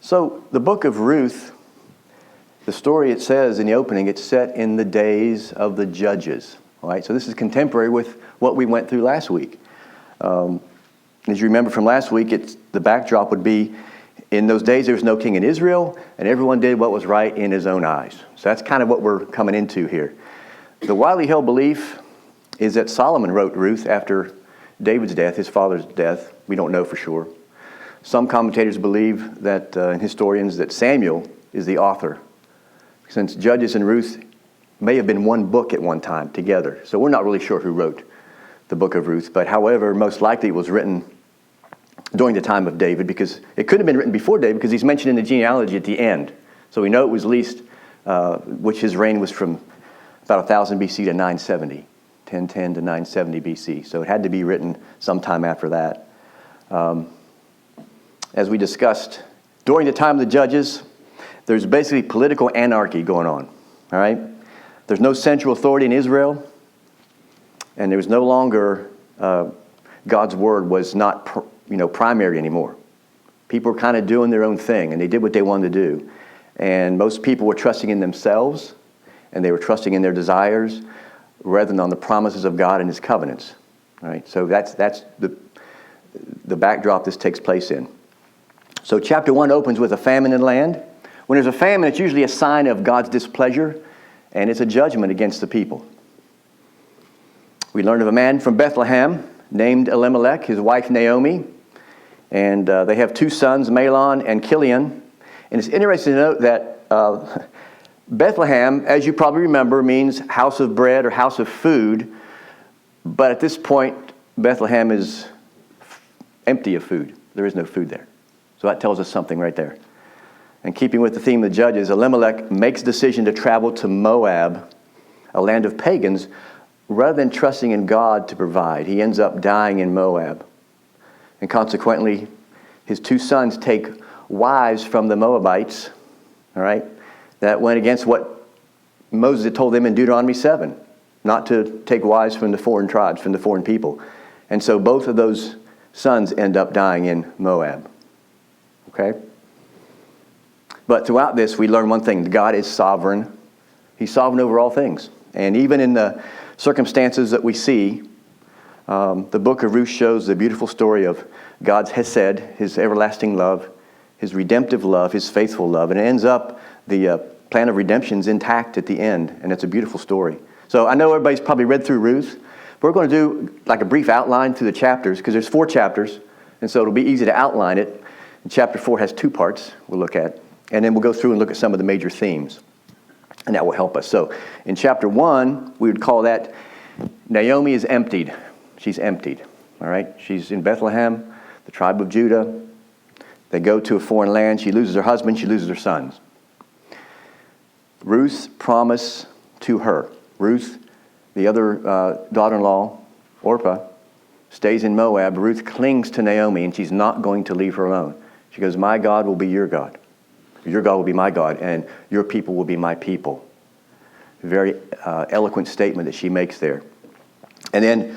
So the book of Ruth, the story it says in the opening, it's set in the days of the judges. All right, so this is contemporary with what we went through last week. As you remember from last week, the backdrop would be, in those days there was no king in Israel, and everyone did what was right in his own eyes. So that's kind of what we're coming into here. The widely held belief is that Solomon wrote Ruth after David's death, his father's death. We don't know for sure. Some commentators believe that, and historians, that Samuel is the author, since Judges and Ruth may have been one book at one time together. So we're not really sure who wrote the book of Ruth. But however, most likely it was written during the time of David, because it could have been written before David, because he's mentioned in the genealogy at the end. So we know it was at least, which his reign was from about 1000 BC to 970, 1010 to 970 BC. So it had to be written sometime after that. As we discussed, during the time of the judges, there's basically political anarchy going on. All right? There's no central authority in Israel, and there was no longer, God's word was not primary anymore. People were kind of doing their own thing, and they did what they wanted to do. And most people were trusting in themselves, and they were trusting in their desires rather than on the promises of God and his covenants. All right? So that's the backdrop this takes place in. So chapter 1 opens with a famine in the land. When there's a famine, it's usually a sign of God's displeasure, and it's a judgment against the people. We learn of a man from Bethlehem named Elimelech, his wife Naomi, and they have two sons, Mahlon and Chilion. And it's interesting to note that Bethlehem, as you probably remember, means house of bread or house of food, but at this point, Bethlehem is empty of food. There is no food there. So that tells us something right there. And keeping with the theme of the Judges, Elimelech makes a decision to travel to Moab, a land of pagans, rather than trusting in God to provide. He ends up dying in Moab. And consequently, his two sons take wives from the Moabites. All right? That went against what Moses had told them in Deuteronomy 7, not to take wives from the foreign tribes, from the foreign people. And so both of those sons end up dying in Moab. Okay? But throughout this, we learn one thing. God is sovereign. He's sovereign over all things. And even in the circumstances that we see, the book of Ruth shows the beautiful story of God's hesed, his everlasting love, his redemptive love, his faithful love. And it ends up, the plan of redemption is intact at the end. And it's a beautiful story. So I know everybody's probably read through Ruth. But we're going to do like a brief outline through the chapters, because there's 4 chapters. And so it'll be easy to outline it. And chapter 4 has 2 parts we'll look at. And then we'll go through and look at some of the major themes. And that will help us. So in chapter 1, we would call that Naomi is emptied. She's emptied. All right? She's in Bethlehem, the tribe of Judah. They go to a foreign land. She loses her husband. She loses her sons. Ruth's promise to her. Ruth, the other daughter-in-law, Orpah, stays in Moab. Ruth clings to Naomi, and she's not going to leave her alone. She goes, my God will be your God. Your God will be my God, and your people will be my people. Very eloquent statement that she makes there. And then,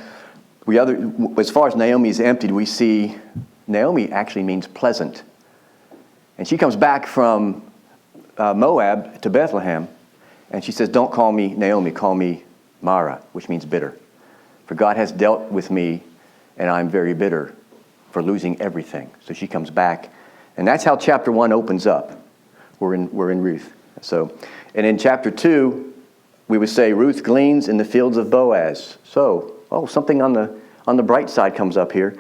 as far as Naomi is emptied, we see Naomi actually means pleasant. And she comes back from Moab to Bethlehem, and she says, don't call me Naomi, call me Mara, which means bitter. For God has dealt with me, and I'm very bitter for losing everything. So she comes back, and that's how chapter 1 opens up. We're in Ruth. So, and in chapter 2, we would say Ruth gleans in the fields of Boaz. So, something on the bright side comes up here.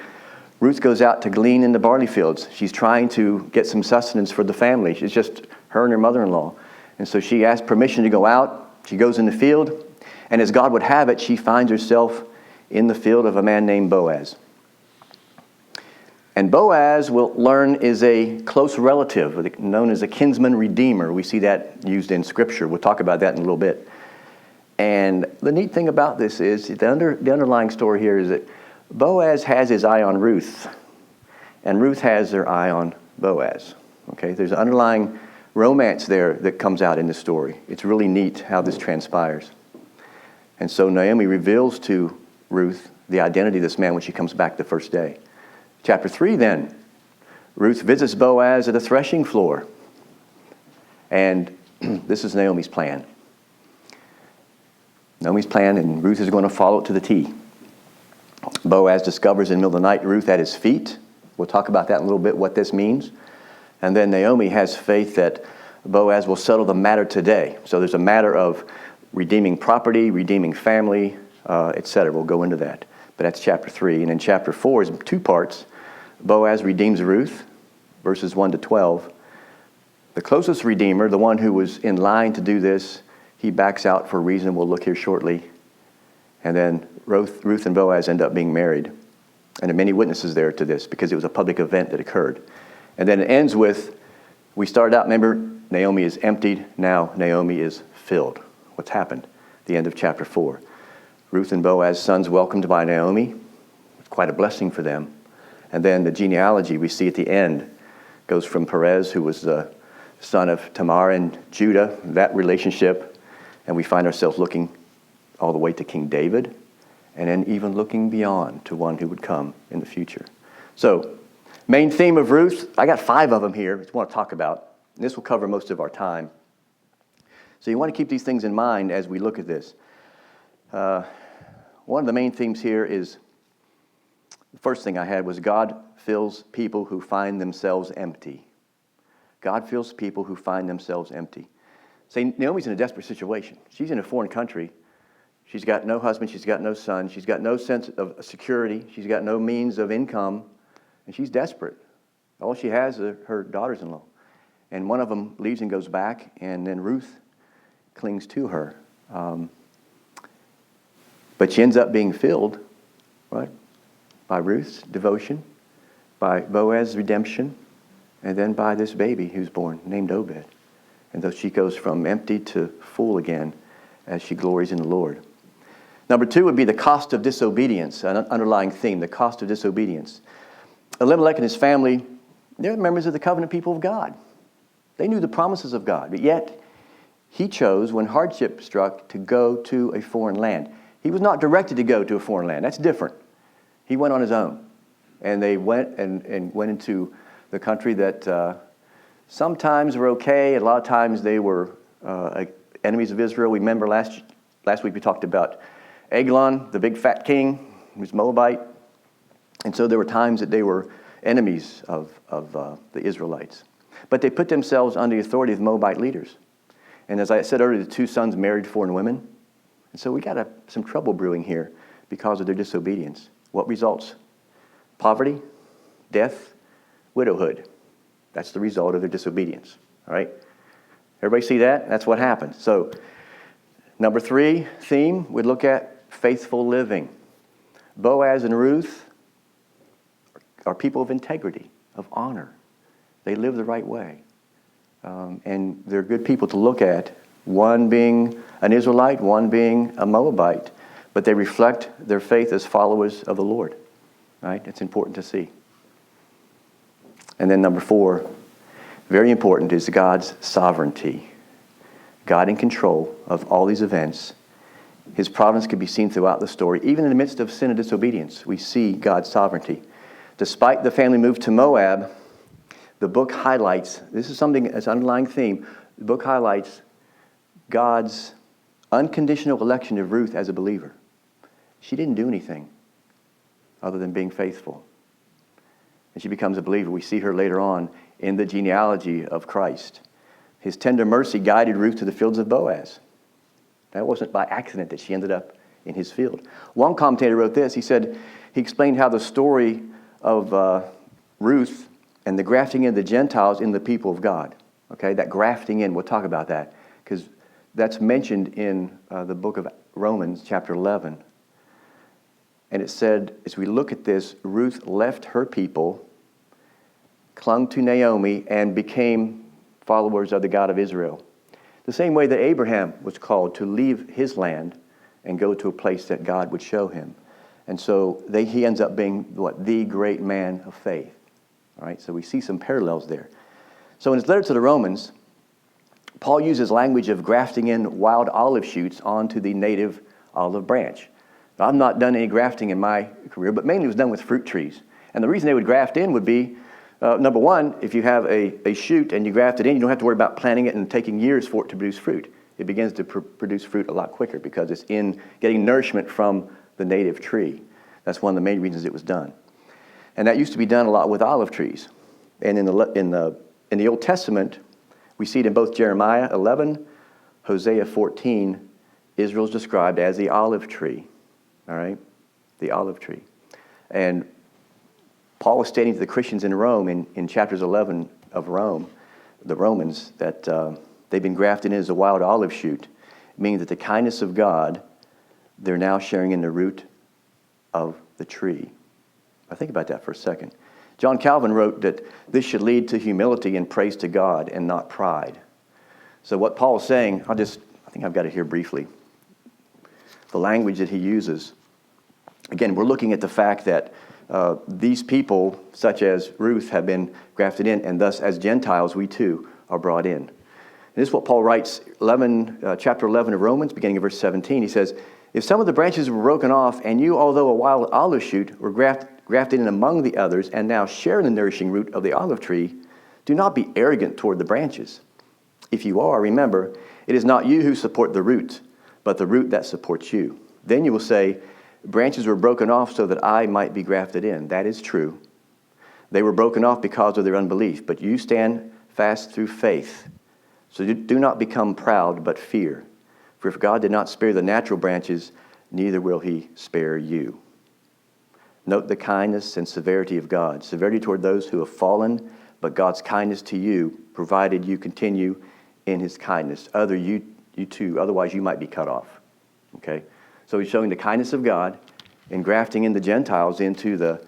Ruth goes out to glean in the barley fields. She's trying to get some sustenance for the family. It's just her and her mother-in-law. And so she asks permission to go out. She goes in the field. And as God would have it, she finds herself in the field of a man named Boaz. And Boaz, we'll learn, is a close relative, known as a Kinsman Redeemer. We see that used in Scripture. We'll talk about that in a little bit. And the neat thing about this is, the underlying story here is that Boaz has his eye on Ruth, and Ruth has her eye on Boaz. Okay, there's an underlying romance there that comes out in the story. It's really neat how this transpires. And so Naomi reveals to Ruth the identity of this man when she comes back the first day. Chapter 3 then, Ruth visits Boaz at a threshing floor. And this is Naomi's plan. Naomi's plan, and Ruth is going to follow it to the T. Boaz discovers in the middle of the night Ruth at his feet. We'll talk about that in a little bit, what this means. And then Naomi has faith that Boaz will settle the matter today. So there's a matter of redeeming property, redeeming family, etc. We'll go into that. But that's chapter 3. And in chapter 4 is 2 parts. Boaz redeems Ruth, verses 1 to 12. The closest redeemer, the one who was in line to do this, he backs out for a reason we'll look here shortly. And then Ruth and Boaz end up being married. And there are many witnesses there to this because it was a public event that occurred. And then it ends with, we started out, remember, Naomi is emptied. Now Naomi is filled. What's happened? The end of chapter 4. Ruth and Boaz's sons welcomed by Naomi. It's quite a blessing for them. And then the genealogy we see at the end goes from Perez, who was the son of Tamar and Judah, that relationship. And we find ourselves looking all the way to King David, and then even looking beyond to one who would come in the future. So, main theme of Ruth, I got 5 of them here I want to talk about. This will cover most of our time. So you want to keep these things in mind as we look at this. One of the main themes here is, the first thing I had was God fills people who find themselves empty. God fills people who find themselves empty. Say, Naomi's in a desperate situation. She's in a foreign country. She's got no husband. She's got no son. She's got no sense of security. She's got no means of income. And she's desperate. All she has are her daughters-in-law. And one of them leaves and goes back, and then Ruth clings to her. But she ends up being filled, right, by Ruth's devotion, by Boaz's redemption, and then by this baby who's born, named Obed. And so she goes from empty to full again as she glories in the Lord. Number 2 would be the cost of disobedience, an underlying theme, the cost of disobedience. Elimelech and his family, they're members of the covenant people of God. They knew the promises of God, but yet he chose, when hardship struck, to go to a foreign land. He was not directed to go to a foreign land. That's different. He went on his own. And they went and went into the country that sometimes were okay, and a lot of times they were enemies of Israel. We remember last week we talked about Eglon, the big fat king, who was Moabite. And so there were times that they were enemies of the Israelites. But they put themselves under the authority of the Moabite leaders. And as I said earlier, the 2 sons married foreign women. And so we got some trouble brewing here because of their disobedience. What results? Poverty, death, widowhood. That's the result of their disobedience. All right? Everybody see that? That's what happened. So, number 3 theme, we look at faithful living. Boaz and Ruth are people of integrity, of honor. They live the right way. And they're good people to look at, one being an Israelite, one being a Moabite. But they reflect their faith as followers of the Lord. Right? It's important to see. And then number 4, very important, is God's sovereignty. God in control of all these events. His providence can be seen throughout the story. Even in the midst of sin and disobedience, we see God's sovereignty. Despite the family move to Moab, the book highlights, this is something as an underlying theme, the book highlights God's unconditional election of Ruth as a believer. She didn't do anything other than being faithful. And she becomes a believer. We see her later on in the genealogy of Christ. His tender mercy guided Ruth to the fields of Boaz. That wasn't by accident that she ended up in his field. One commentator wrote this. He explained how the story of Ruth and the grafting in the Gentiles in the people of God. Okay, that grafting in, we'll talk about that, because that's mentioned in the book of Romans, chapter 11. And it said, as we look at this, Ruth left her people, clung to Naomi, and became followers of the God of Israel. The same way that Abraham was called to leave his land and go to a place that God would show him. And so he ends up being, the great man of faith. All right, so we see some parallels there. So in his letter to the Romans, Paul uses language of grafting in wild olive shoots onto the native olive branch. Now, I've not done any grafting in my career, but mainly it was done with fruit trees. And the reason they would graft in would be Number one, if you have a shoot and you graft it in, you don't have to worry about planting it and taking years for it to produce fruit. It begins to produce fruit a lot quicker because it's in getting nourishment from the native tree. That's one of the main reasons it was done. And that used to be done a lot with olive trees. And in the Old Testament, we see it in both Jeremiah 11, Hosea 14, Israel's described as the olive tree. All right? The olive tree. And Paul was stating to the Christians in Rome in chapters 11 of Rome, the Romans, that they've been grafted in as a wild olive shoot, meaning that the kindness of God, they're now sharing in the root of the tree. Now think about that for a second. John Calvin wrote that this should lead to humility and praise to God and not pride. So what Paul is saying, I think I've got it here briefly. The language that he uses. Again, we're looking at the fact that these people, such as Ruth, have been grafted in, and thus as Gentiles, we too are brought in. And this is what Paul writes, chapter 11 of Romans, beginning of verse 17. He says, if some of the branches were broken off, and you, although a wild olive shoot, were grafted in among the others, and now share in the nourishing root of the olive tree, do not be arrogant toward the branches. If you are, remember, it is not you who support the root, but the root that supports you. Then you will say, branches were broken off so that I might be grafted in. That is true. They were broken off because of their unbelief, but you stand fast through faith. So do not become proud, but fear. For if God did not spare the natural branches, neither will he spare you. Note the kindness and severity of God. Severity toward those who have fallen, but God's kindness to you, provided you continue in his kindness. You too, otherwise you might be cut off. Okay? So he's showing the kindness of God in grafting in the Gentiles into the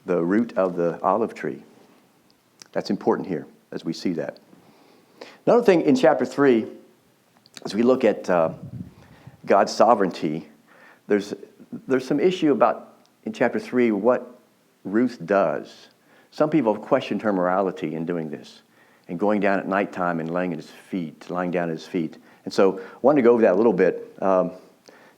root of the olive tree. That's important here as we see that. Another thing in chapter 3, as we look at God's sovereignty, there's some issue about, in chapter 3, what Ruth does. Some people have questioned her morality in doing this, and going down at nighttime and lying down at his feet. And so I wanted to go over that a little bit,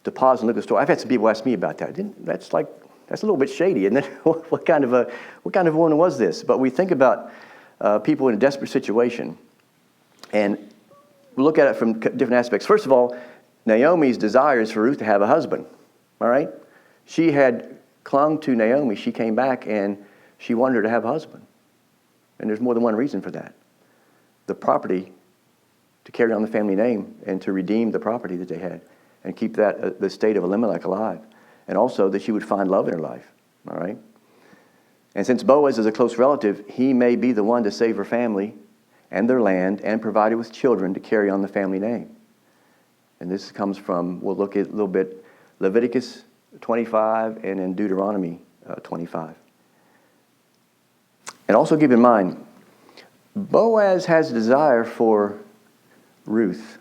to pause and look at the story. I've had some people ask me about that. That's a little bit shady, isn't it? What kind of woman was this? But we think about people in a desperate situation, and we look at it from different aspects. First of all, Naomi's desire is for Ruth to have a husband. All right? She had clung to Naomi. She came back and she wanted her to have a husband. And there's more than one reason for that. The property, to carry on the family name and to redeem the property that they had and keep that the state of Elimelech alive. And also that she would find love in her life. All right? And since Boaz is a close relative, he may be the one to save her family and their land and provide her with children to carry on the family name. And this comes from, we'll look at a little bit, Leviticus 25 and in Deuteronomy 25. And also keep in mind, Boaz has a desire for Ruth.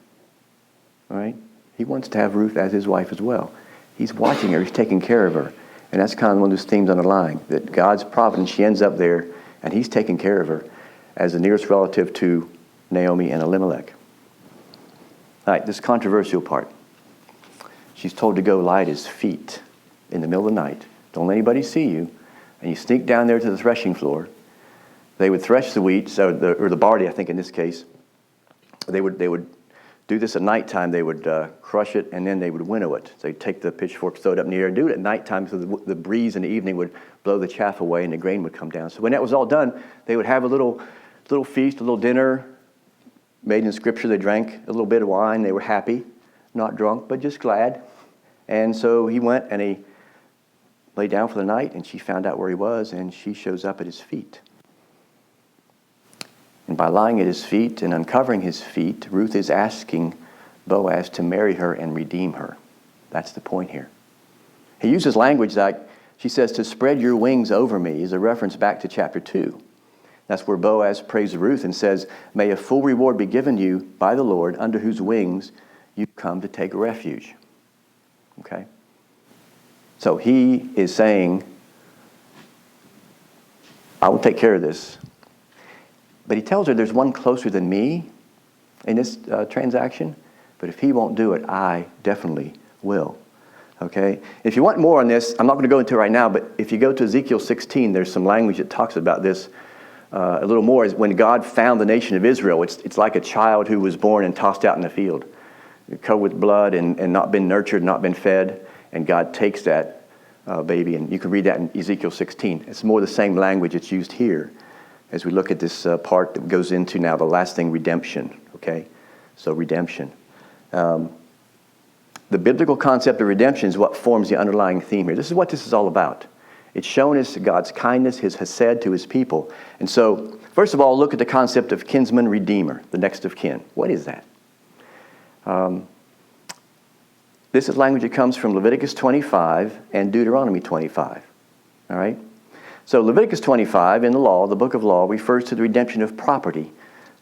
All right? He wants to have Ruth as his wife as well. He's watching her. He's taking care of her. And that's kind of one of those themes underlying, that God's providence, she ends up there, and he's taking care of her as the nearest relative to Naomi and Elimelech. All right, this controversial part. She's told to go lie at his feet in the middle of the night. Don't let anybody see you. And you sneak down there to the threshing floor. They would thresh the wheat, or the barley, I think in this case. They would do this at nighttime. They would crush it, and then they would winnow it. So they'd take the pitchfork, throw it up in the air, and do it at nighttime so the breeze in the evening would blow the chaff away and the grain would come down. So when that was all done, they would have a little feast, a little dinner made in Scripture. They drank a little bit of wine. They were happy, not drunk, but just glad. And so he went and he lay down for the night, and she found out where he was, and she shows up at his feet. And by lying at his feet and uncovering his feet, Ruth is asking Boaz to marry her and redeem her. That's the point here. He uses language like, she says, to spread your wings over me, is a reference back to chapter 2. That's where Boaz prays Ruth and says, may a full reward be given you by the Lord, under whose wings you come to take refuge. Okay? So he is saying, I will take care of this. But he tells her there's one closer than me in this transaction. But if he won't do it, I definitely will. Okay? If you want more on this, I'm not going to go into it right now, but if you go to Ezekiel 16, there's some language that talks about this a little more is when God found the nation of Israel. It's like a child who was born and tossed out in the field, covered with blood and not been nurtured, not been fed, and God takes that baby, and you can read that in Ezekiel 16. It's more the same language it's used here as we look at this part that goes into now the last thing, redemption. Okay, so redemption. The biblical concept of redemption is what forms the underlying theme here. This is what this is all about. It's showing us God's kindness, His hesed to His people. And so, first of all, look at the concept of Kinsman Redeemer, the next of kin. What is that? This is language that comes from Leviticus 25 and Deuteronomy 25. All right? So Leviticus 25 in the law, the book of law, refers to the redemption of property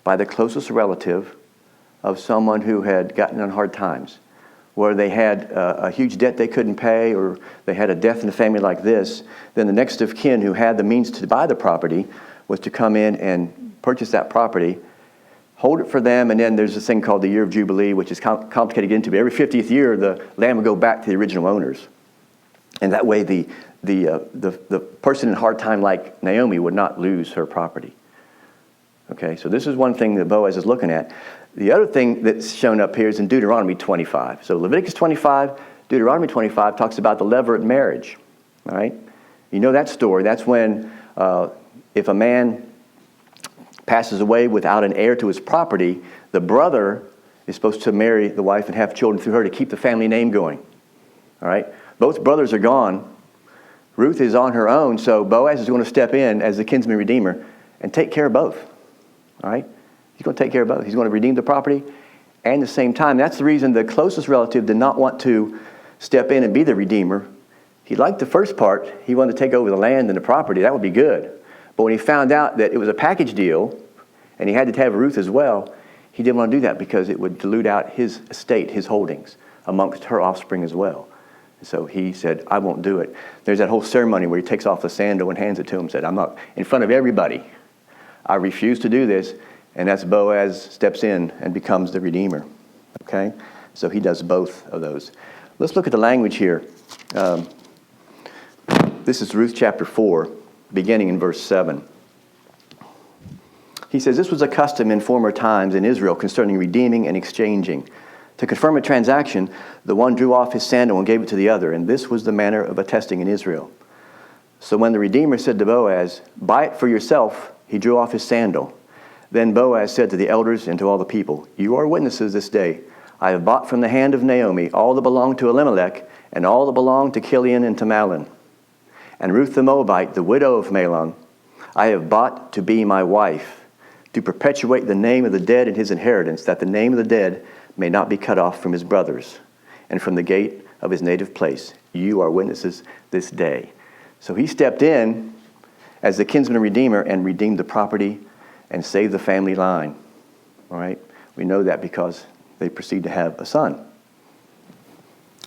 by the closest relative of someone who had gotten in hard times, where they had a huge debt they couldn't pay, or they had a death in the family like this. Then the next of kin who had the means to buy the property was to come in and purchase that property, hold it for them, and then there's this thing called the Year of Jubilee, which is complicated to get into, but every 50th year the land would go back to the original owners. And that way the person in hard time like Naomi would not lose her property. Okay, so this is one thing that Boaz is looking at. The other thing that's shown up here is in Deuteronomy 25. So Leviticus 25, Deuteronomy 25 talks about the levirate marriage. All right? You know that story. That's when if a man passes away without an heir to his property, the brother is supposed to marry the wife and have children through her to keep the family name going. All right? Both brothers are gone. Ruth is on her own, so Boaz is going to step in as the kinsman redeemer and take care of both. All right? He's going to take care of both. He's going to redeem the property and at the same time. That's the reason the closest relative did not want to step in and be the redeemer. He liked the first part. He wanted to take over the land and the property. That would be good. But when he found out that it was a package deal and he had to have Ruth as well, he didn't want to do that because it would dilute out his estate, his holdings, amongst her offspring as well. So he said, I won't do it. There's that whole ceremony where he takes off the sandal and hands it to him and said, I'm not, in front of everybody, I refuse to do this. And that's Boaz steps in and becomes the redeemer. Okay? So he does both of those. Let's look at the language here. This is Ruth chapter 4, beginning in verse 7. He says, this was a custom in former times in Israel concerning redeeming and exchanging. To confirm a transaction, the one drew off his sandal and gave it to the other, and this was the manner of attesting in Israel. So when the redeemer said to Boaz, buy it for yourself, he drew off his sandal. Then Boaz said to the elders and to all the people, you are witnesses this day. I have bought from the hand of Naomi all that belonged to Elimelech and all that belonged to Chilion and to Mahlon. And Ruth the Moabite, the widow of Mahlon, I have bought to be my wife, to perpetuate the name of the dead in his inheritance, that the name of the dead may not be cut off from his brothers and from the gate of his native place. You are witnesses this day. So he stepped in as the kinsman redeemer and redeemed the property and saved the family line. All right? We know that because they proceed to have a son.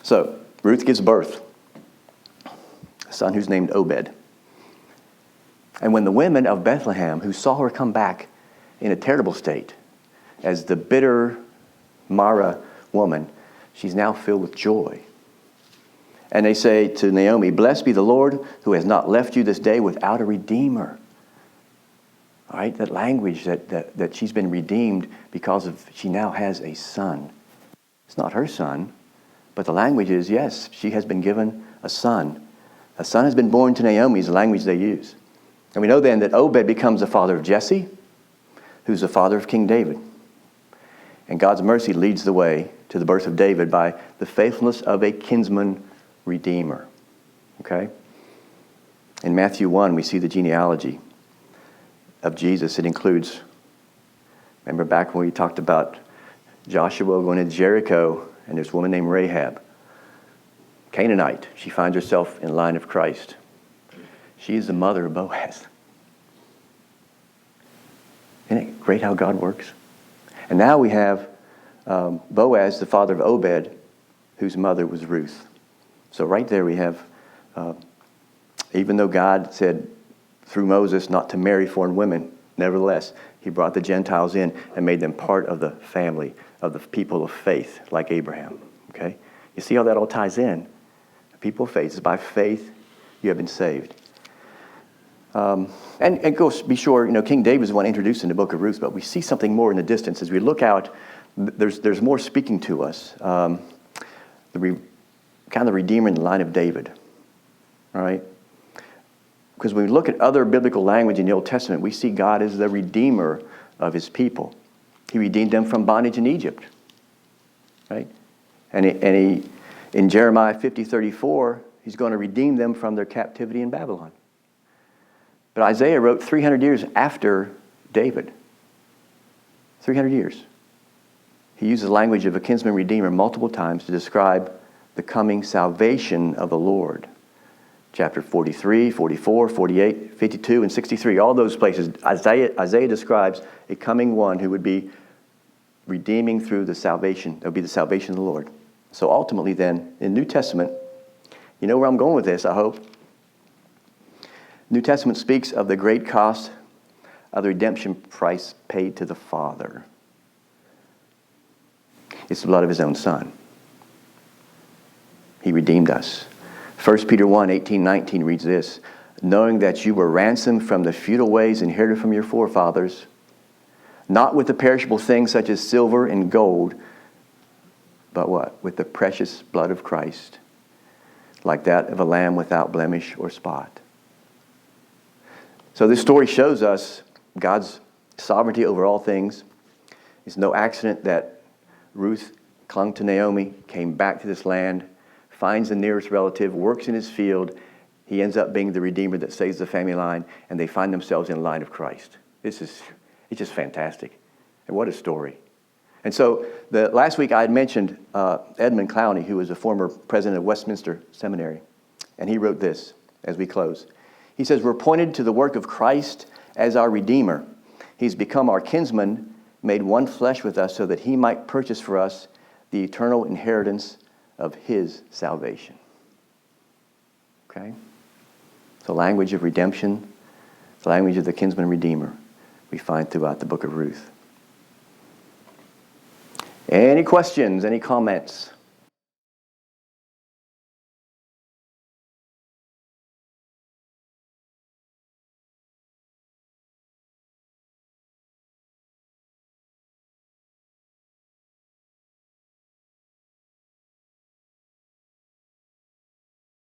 So Ruth gives birth, a son who's named Obed. And when the women of Bethlehem, who saw her come back in a terrible state, as the bitter Mara woman, she's now filled with joy. And they say to Naomi, blessed be the Lord who has not left you this day without a redeemer. All right, that language that she's been redeemed because of she now has a son. It's not her son, but the language is, yes, she has been given a son. A son has been born to Naomi is the language they use. And we know then that Obed becomes the father of Jesse, who's the father of King David. And God's mercy leads the way to the birth of David by the faithfulness of a kinsman redeemer. Okay? In Matthew 1, we see the genealogy of Jesus. It includes, remember back when we talked about Joshua going into Jericho, and there's a woman named Rahab, Canaanite. She finds herself in line of Christ. She is the mother of Boaz. Isn't it great how God works? And now we have Boaz, the father of Obed, whose mother was Ruth. So right there we have, even though God said through Moses not to marry foreign women, nevertheless, he brought the Gentiles in and made them part of the family of the people of faith, like Abraham. Okay? You see how that all ties in? The people of faith. It's by faith you have been saved. And go be sure, King David is the one introduced in the book of Ruth, but we see something more in the distance. As we look out, there's more speaking to us. Kind of the Redeemer in the line of David. All right? Because when we look at other biblical language in the Old Testament, we see God as the Redeemer of his people. He redeemed them from bondage in Egypt. Right? And he in Jeremiah 50:34, he's going to redeem them from their captivity in Babylon. But Isaiah wrote 300 years after David. 300 years. He uses the language of a kinsman redeemer multiple times to describe the coming salvation of the Lord. Chapter 43, 44, 48, 52, and 63. All those places, Isaiah describes a coming one who would be redeeming through the salvation. That would be the salvation of the Lord. So ultimately then, in the New Testament, you know where I'm going with this, I hope. New Testament speaks of the great cost of the redemption price paid to the Father. It's the blood of his own Son. He redeemed us. 1 Peter 1, 18, 19 reads this, knowing that you were ransomed from the futile ways inherited from your forefathers, not with the perishable things such as silver and gold, but what? With the precious blood of Christ, like that of a lamb without blemish or spot. So this story shows us God's sovereignty over all things. It's no accident that Ruth clung to Naomi, came back to this land, finds the nearest relative, works in his field. He ends up being the Redeemer that saves the family line, and they find themselves in the line of Christ. It's just fantastic. And what a story. And so last week I had mentioned Edmund Clowney, who was a former president of Westminster Seminary. And he wrote this as we close. He says, we're pointed to the work of Christ as our Redeemer. He's become our kinsman, made one flesh with us so that he might purchase for us the eternal inheritance of his salvation. Okay? The language of redemption, the language of the kinsman redeemer, we find throughout the book of Ruth. Any questions? Any comments?